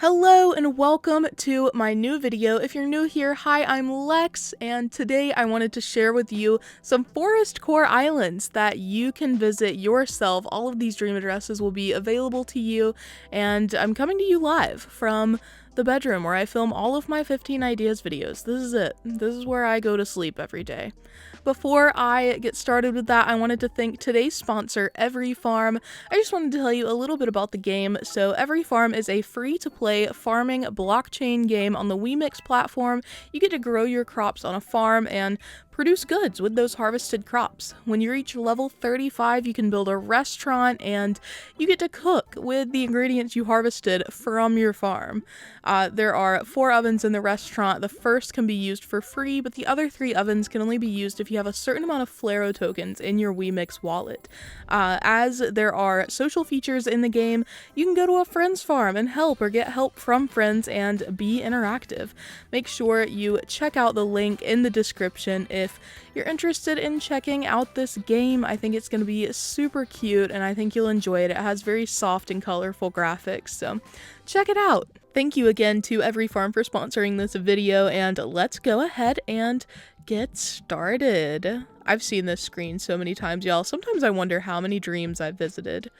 Hello and welcome to my new video. If you're new here, hi, I'm Lex, and today I wanted to share with you some Forestcore islands that you can visit yourself. All of these dream addresses will be available to you, and I'm coming to you live from the bedroom where I film all of my 15 ideas videos. This is it. This is where I go to sleep every day. Before I get started with that, I wanted to thank today's sponsor, Every Farm. I just wanted to tell you a little bit about the game. So Every Farm is a free-to-play farming blockchain game on the WeMix platform. You get to grow your crops on a farm and produce goods with those harvested crops. When you reach level 35, you can build a restaurant and you get to cook with the ingredients you harvested from your farm. There are 4 ovens in the restaurant. The first can be used for free, but the other 3 ovens can only be used if you have a certain amount of Flaro tokens in your WeMix wallet. As there are social features in the game, you can go to a friend's farm and help or get help from friends and be interactive. Make sure you check out the link in the description if you're interested in checking out this game. I think it's going to be super cute and I think you'll enjoy it. It has very soft and colorful graphics, so check it out. Thank you again to Every Farm for sponsoring this video, and let's go ahead and get started. I've seen this screen so many times, y'all. Sometimes I wonder how many dreams I've visited.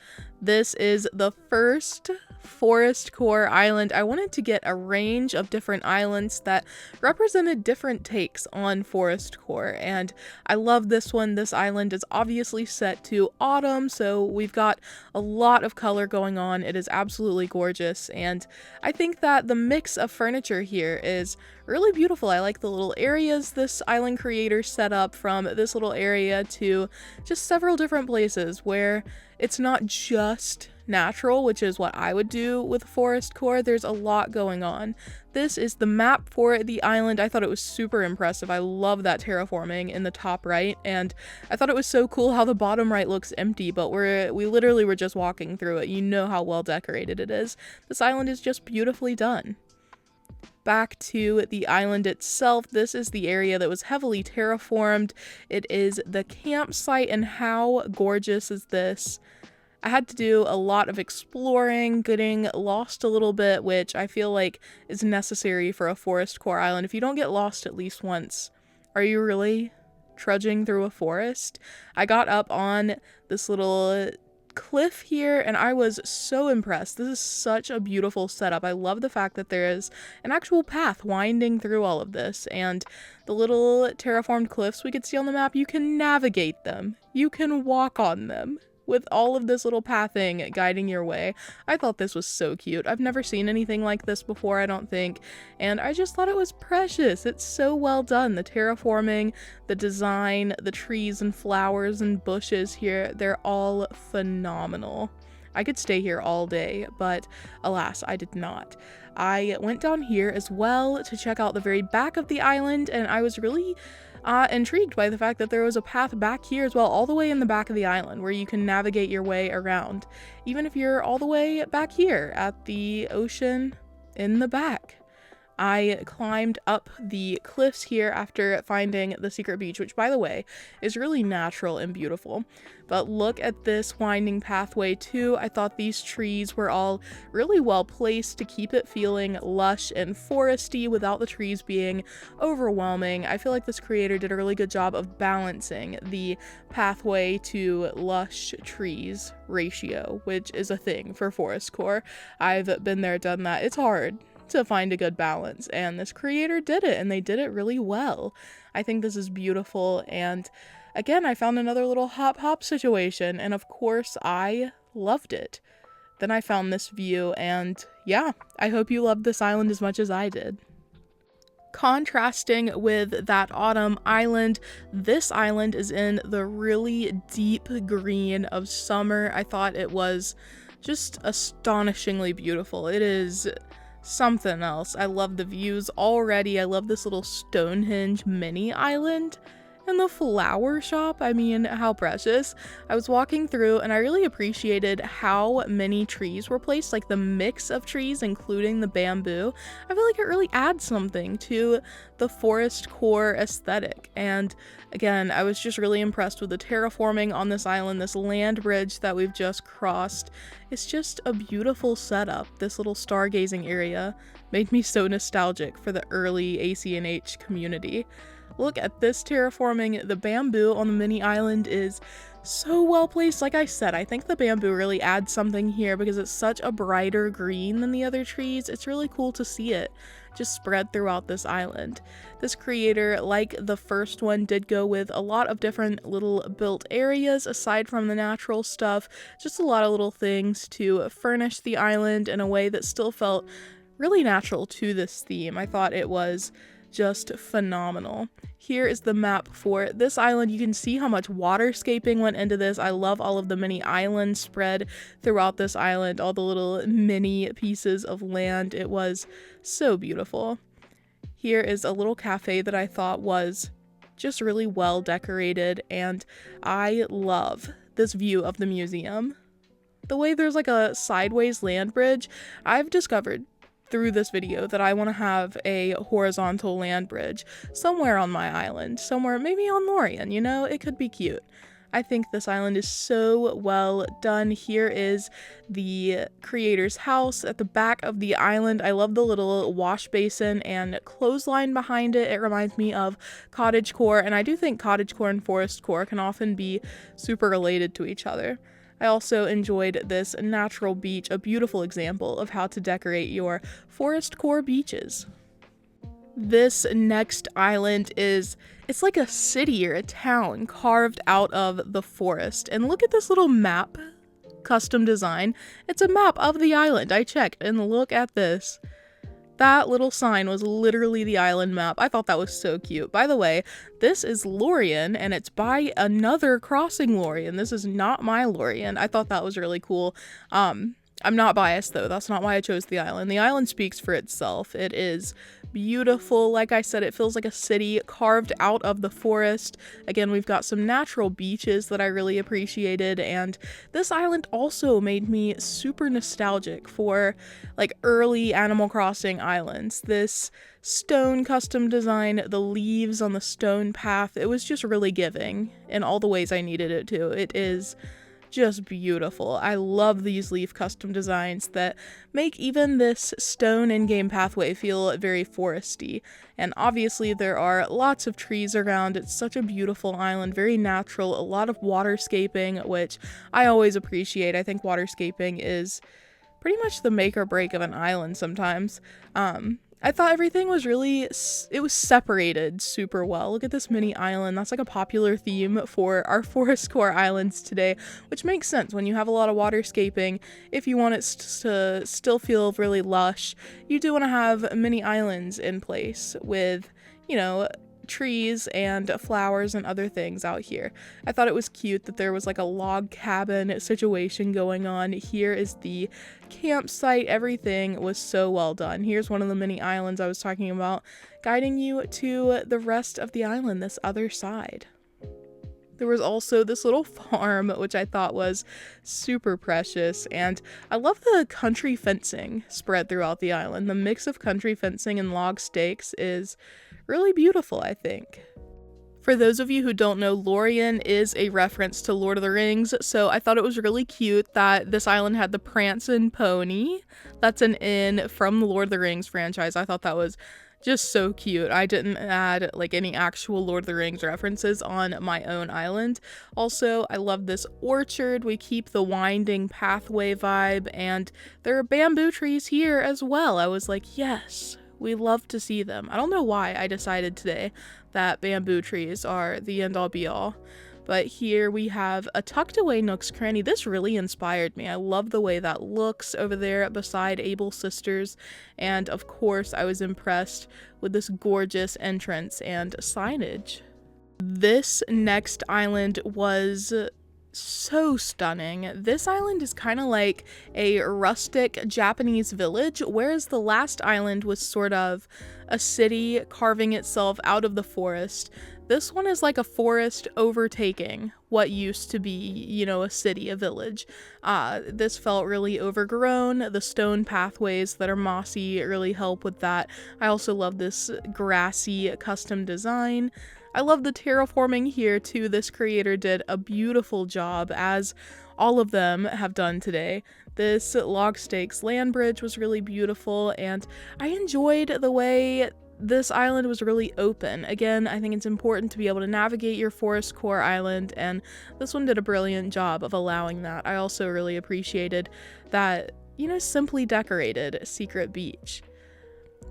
This is the first Forestcore island. I wanted to get a range of different islands that represented different takes on Forestcore, and I love this one. This island is obviously set to autumn, so we've got a lot of color going on. It is absolutely gorgeous, and I think that the mix of furniture here is really beautiful. I like the little areas this island creator set up, from this little area to just several different places where it's not just natural, which is what I would do with Forestcore. There's a lot going on. This is the map for the island. I thought it was super impressive. I love that terraforming in the top right, and I thought it was so cool how the bottom right looks empty, but we literally were just walking through it. You know how well decorated it is. This island is just beautifully done. Back to the island itself, this is the area that was heavily terraformed. It is the campsite, and how gorgeous is this? I had to do a lot of exploring, getting lost a little bit, which I feel like is necessary for a Forestcore island. If you don't get lost at least once, are you really trudging through a forest? I got up on this little cliff here and I was so impressed. This is such a beautiful setup. I love the fact that there is an actual path winding through all of this, and the little terraformed cliffs we could see on the map, you can navigate them. You can walk on them with all of this little pathing guiding your way. I thought this was so cute. I've never seen anything like this before, I don't think, and I just thought it was precious. It's so well done. The terraforming, the design, the trees and flowers and bushes here, they're all phenomenal. I could stay here all day, but alas, I did not. I went down here as well to check out the very back of the island, and I was really intrigued by the fact that there was a path back here as well, all the way in the back of the island, where you can navigate your way around, even if you're all the way back here at the ocean in the back. I climbed up the cliffs here after finding the secret beach, which, by the way, is really natural and beautiful. But look at this winding pathway too. I thought these trees were all really well placed to keep it feeling lush and foresty without the trees being overwhelming. I feel like this creator did a really good job of balancing the pathway to lush trees ratio, which is a thing for Forestcore. I've been there, done that. It's hard to find a good balance, and this creator did it, and they did it really well. I think this is beautiful, and again, I found another little hop situation, and of course I loved it. Then I found this view, and yeah, I hope you loved this island as much as I did. Contrasting with that autumn island, this island is in the really deep green of summer. I thought it was just astonishingly beautiful. It is something else. I love the views already. I love this little Stonehenge mini island, And the flower shop, I mean, how precious. I was walking through and I really appreciated how many trees were placed, like the mix of trees, including the bamboo. I feel like it really adds something to the Forestcore aesthetic. And again, I was just really impressed with the terraforming on this island, this land bridge that we've just crossed. It's just a beautiful setup. This little stargazing area made me so nostalgic for the early Acnh community. Look at this terraforming. The bamboo on the mini island is so well placed. Like I said, I think the bamboo really adds something here because it's such a brighter green than the other trees. It's really cool to see it just spread throughout this island. This creator, like the first one, did go with a lot of different little built areas aside from the natural stuff. Just a lot of little things to furnish the island in a way that still felt really natural to this theme. I thought it was just phenomenal. Here is the map for this island. You can see how much waterscaping went into this. I love all of the mini islands spread throughout this island, all the little mini pieces of land. It was so beautiful. Here is a little cafe that I thought was just really well decorated, and I love this view of the museum. The way there's like a sideways land bridge, I've discovered through this video that I want to have a horizontal land bridge somewhere on my island, somewhere maybe on Lorien, you know, it could be cute. I think this island is so well done. Here is the creator's house at the back of the island. I love the little wash basin and clothesline behind it. It reminds me of cottagecore, and I do think cottagecore and forestcore can often be super related to each other. I also enjoyed this natural beach, a beautiful example of how to decorate your Forestcore beaches. This next island it's like a city or a town carved out of the forest. And look at this little map, custom design. It's a map of the island. I checked, and look at this. That little sign was literally the island map. I thought that was so cute. By the way, this is Lorien, and it's by another crossing Lorien. This is not my Lorien. I thought that was really cool. I'm not biased though. That's not why I chose the island. The island speaks for itself. It is beautiful. Like I said, it feels like a city carved out of the forest. Again, we've got some natural beaches that I really appreciated, and this island also made me super nostalgic for like early Animal Crossing islands. This stone custom design, the leaves on the stone path, it was just really giving in all the ways I needed it to. It is just beautiful. I love these leaf custom designs that make even this stone in-game pathway feel very foresty. And obviously there are lots of trees around. It's such a beautiful island, very natural, a lot of waterscaping, which I always appreciate. I think waterscaping is pretty much the make or break of an island sometimes. I thought everything was really, it was separated super well. Look at this mini island. That's like a popular theme for our Forestcore islands today, which makes sense when you have a lot of waterscaping. If you want it to still feel really lush, you do want to have mini islands in place with, you know, trees and flowers and other things out here. I thought it was cute that there was like a log cabin situation going on. Here is the campsite. Everything was so well done. Here's one of the mini islands I was talking about, guiding you to the rest of the island, this other side. There was also this little farm, which I thought was super precious, and I love the country fencing spread throughout the island. The mix of country fencing and log stakes is really beautiful, I think. For those of you who don't know, Lorien is a reference to Lord of the Rings, so I thought it was really cute that this island had the Prancin' Pony. That's an inn from the Lord of the Rings franchise. I thought that was just so cute. I didn't add like any actual Lord of the Rings references on my own island. Also, I love this orchard. We keep the winding pathway vibe, and there are bamboo trees here as well. I was like, yes, we love to see them. I don't know why I decided today that bamboo trees are the end all be all. But here we have a tucked away Nook's Cranny. This really inspired me. I love the way that looks over there beside Able Sisters. And of course, I was impressed with this gorgeous entrance and signage. This next island was so stunning. This island is kind of like a rustic Japanese village, whereas the last island was sort of a city carving itself out of the forest. This one is like a forest overtaking what used to be, you know, a city, a village. This felt really overgrown. The stone pathways that are mossy really help with that. I also love this grassy custom design. I love the terraforming here too. This creator did a beautiful job, as all of them have done today. This log stakes land bridge was really beautiful, and I enjoyed the way this island was really open. Again, I think it's important to be able to navigate your Forestcore island, and this one did a brilliant job of allowing that. I also really appreciated that, you know, simply decorated secret beach.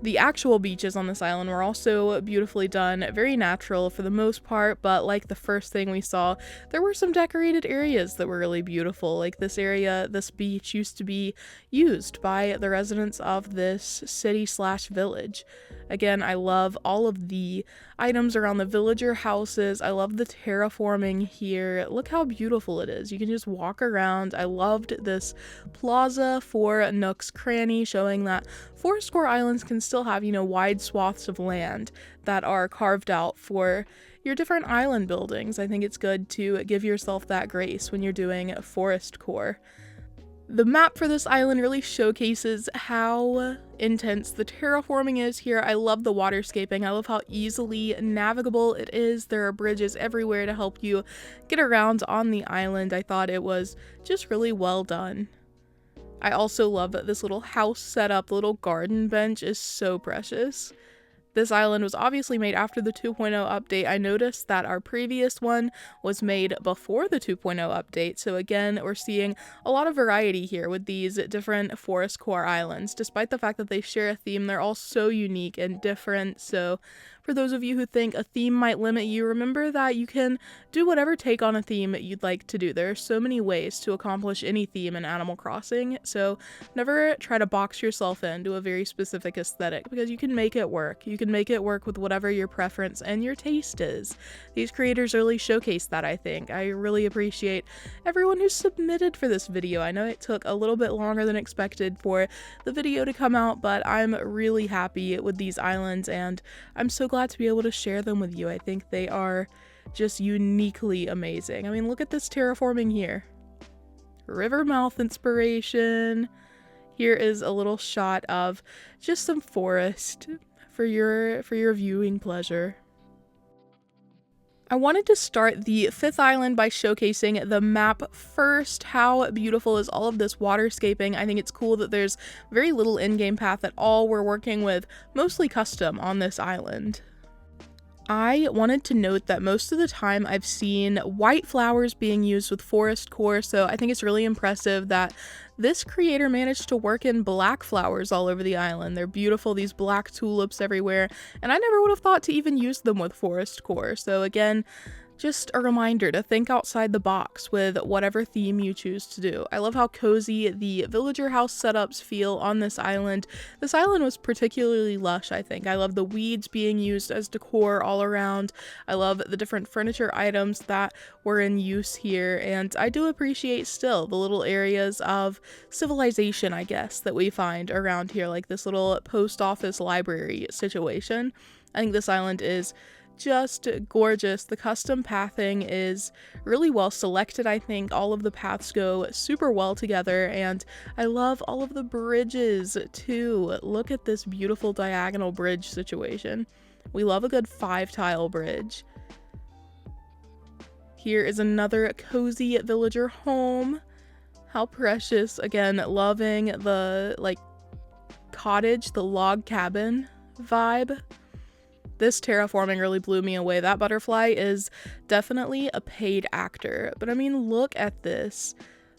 The actual beaches on this island were also beautifully done, very natural for the most part, but like the first thing we saw, there were some decorated areas that were really beautiful. Like this area, this beach used to be used by the residents of this city/village. Again, I love all of the items around the villager houses. I love the terraforming here. Look how beautiful it is. You can just walk around. I loved this plaza for Nook's Cranny, showing that Forestcore Islands can still have, you know, wide swaths of land that are carved out for your different island buildings. I think it's good to give yourself that grace when you're doing Forestcore. The map for this island really showcases how intense the terraforming is here. I love the waterscaping. I love how easily navigable it is. There are bridges everywhere to help you get around on the island. I thought it was just really well done. I also love that this little house setup, the little garden bench is so precious. This island was obviously made after the 2.0 update. I noticed that our previous one was made before the 2.0 update, so again, we're seeing a lot of variety here with these different Forestcore islands. Despite the fact that they share a theme, they're all so unique and different, so for those of you who think a theme might limit you, remember that you can do whatever take on a theme you'd like to do. There are so many ways to accomplish any theme in Animal Crossing, so never try to box yourself into a very specific aesthetic, because you can make it work. You can make it work with whatever your preference and your taste is. These creators really showcase that, I think. I really appreciate everyone who submitted for this video. I know it took a little bit longer than expected for the video to come out, but I'm really happy with these islands, and I'm so glad to be able to share them with you. I think they are just uniquely amazing. I mean, look at this terraforming here. River mouth inspiration. Here is a little shot of just some forest for your viewing pleasure. I wanted to start the 5th island by showcasing the map first. How beautiful is all of this waterscaping? I think it's cool that there's very little in-game path at all. We're working with mostly custom on this island. I wanted to note that most of the time I've seen white flowers being used with Forestcore, so I think it's really impressive that this creator managed to work in black flowers all over the island. They're beautiful, these black tulips everywhere, and I never would have thought to even use them with Forestcore. So again, just a reminder to think outside the box with whatever theme you choose to do. I love how cozy the villager house setups feel on this island. This island was particularly lush, I think. I love the weeds being used as decor all around. I love the different furniture items that were in use here, and I do appreciate still the little areas of civilization, I guess, that we find around here, like this little post office library situation. I think this island is just gorgeous. The custom pathing is really well selected. I think all of the paths go super well together, and I love all of the bridges too. Look at this beautiful diagonal bridge situation. We love a good 5-tile bridge. Here is another cozy villager home. How precious. Again, loving the cottage, the log cabin vibe. This terraforming really blew me away. That butterfly is definitely a paid actor, but I mean, look at this.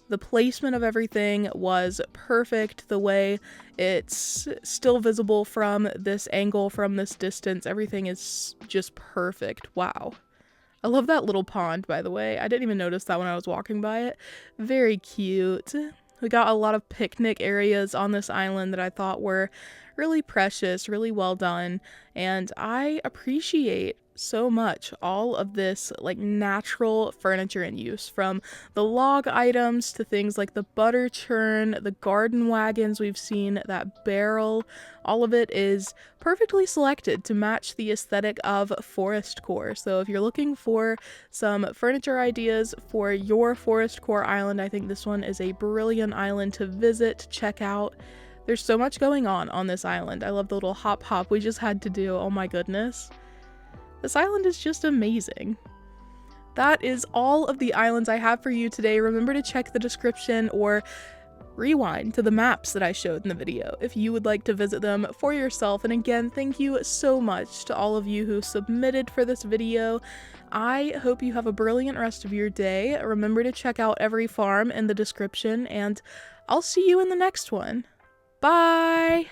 The placement of everything was perfect. The way it's still visible from this angle, from this distance, everything is just perfect. Wow. I love that little pond, by the way. I didn't even notice that when I was walking by it. Very cute. We got a lot of picnic areas on this island that I thought were really precious, really well done, and I appreciate so much all of this like natural furniture in use, from the log items to things like the butter churn, the garden wagons we've seen, that barrel. All of it is perfectly selected to match the aesthetic of Forestcore. So if you're looking for some furniture ideas for your Forestcore island, I think this one is a brilliant island to visit, check out. There's so much going on this island. I love the little hop we just had to do. Oh my goodness. This island is just amazing. That is all of the islands I have for you today. Remember to check the description or rewind to the maps that I showed in the video if you would like to visit them for yourself. And again, thank you so much to all of you who submitted for this video. I hope you have a brilliant rest of your day. Remember to check out every farm in the description, and I'll see you in the next one. Bye!